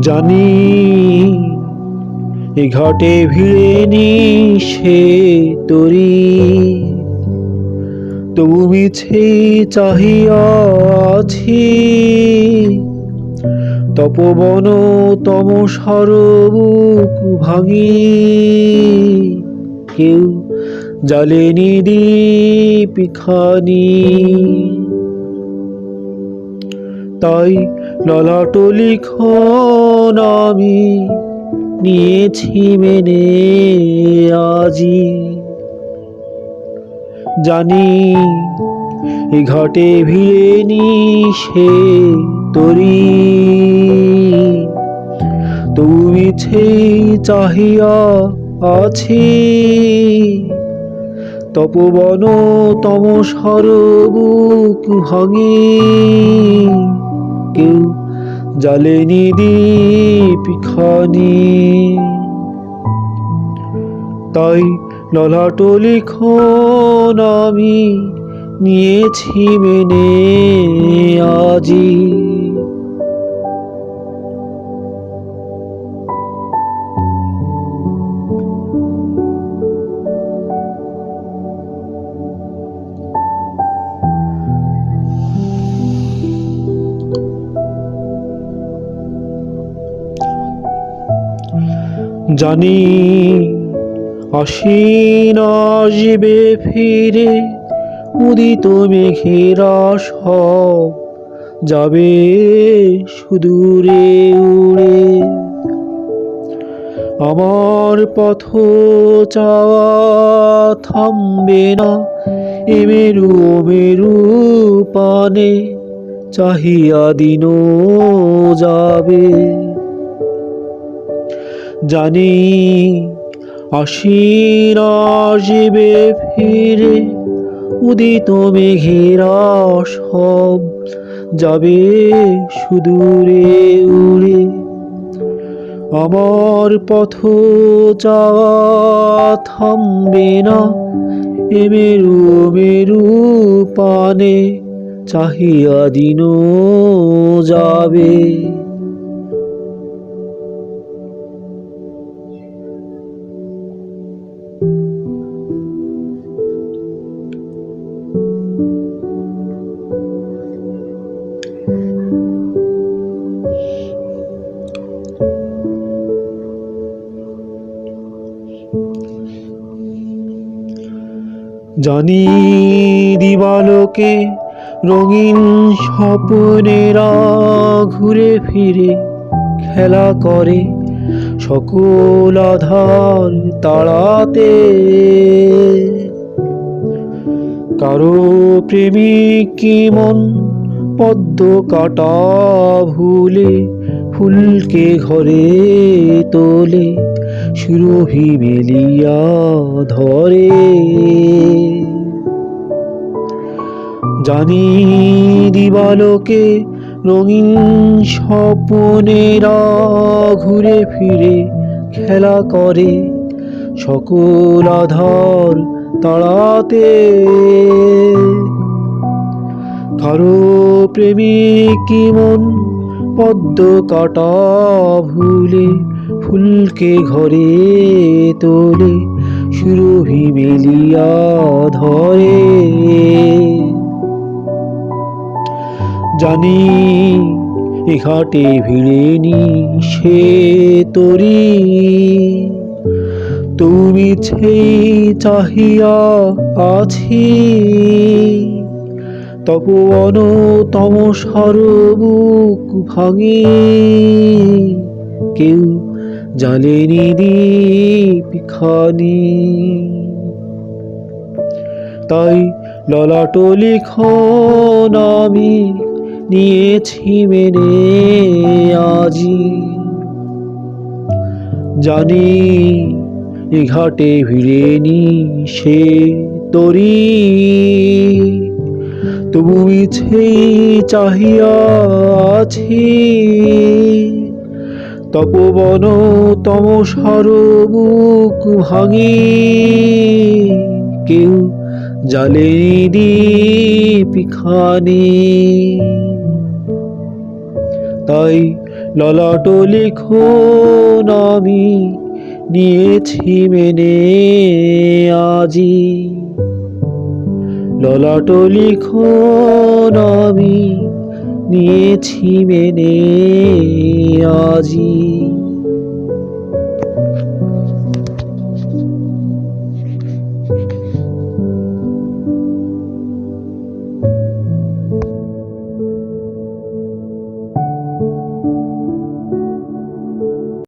জানি এ ঘাটে ভিড়ে নি সে তরি, তবু মিছে চাহিয়া আছি। তপবন তমসার বুক ভাঙি, কেউ জ্বালেনি দীপিখানি। তাই ললাট লিখন আমি নিয়েছি মেনে আজি। জানি এ ঘাটে ভিড়ে নি সে তরি, তবু মিছে চাহিয়া আছি। তপবন তমসার বুক ভাঙি, কেউ জ্বালেনি দীপিখানি। তাই ললাট লিখন আমি নিয়েছি মেনে আজি। জানি আশ্বিন আসবে ফিরে, উদিত মেঘেরা সব যাবে সুদূরে উড়ে। আমার পথ চাওয়া থামবে না, এ মেরু মেরু পানে চাহিয়া দিন যাবে। জানি আশ্বিন আসবে ফিরে, উদিত মেঘেরা সব যাবে সুদূরে উড়ে। আমার পথ চাওয়া থামবে না, এ মেরু মেরু পানে চাহিয়া দিন যাবে। জানি দিবালোকে রঙিন স্বপ্নেরা ঘুরে ফিরে খেলা করে সকল আধার তাড়াতে। কারো প্রেমিক কি মন পদ্ম কাটা ভুলে ফুলকে ঘরে তোলে, সুরভি মেলিয়া ধরে। জানি দিবালোকে রঙিন স্বপ্নেরা ঘুরে ফিরে খেলা করে সকল আধার তাড়াতে। কারো প্রেমিক কি মন পদ্ম কাটা ভুলে ফুলকে ঘরে তোলে, সুরভি মেলিয়া ধরে। জানি এ ঘাটে ভিড়ে নি সে তরি, তুমি সেই চাহিয়া আছি। তপবন তমসার বুক ভাঙি, কেউ জ্বালেনি দীপিখানি। তাই ললাট লিখন আমি নিয়েছি মেনে আজি। জানি এ ঘাটে ভিড়ে নি সে তরি, তবু মিছে চাহিয়া আছি। তপবন তমসার বুক ভাঙি, কেউ জ্বালেনি দীপিখানি। তাই ললাট লিখন আমি নিয়েছি মেনে আজি, ললাট লিখন আমি নিয়েছি মেনে আজি।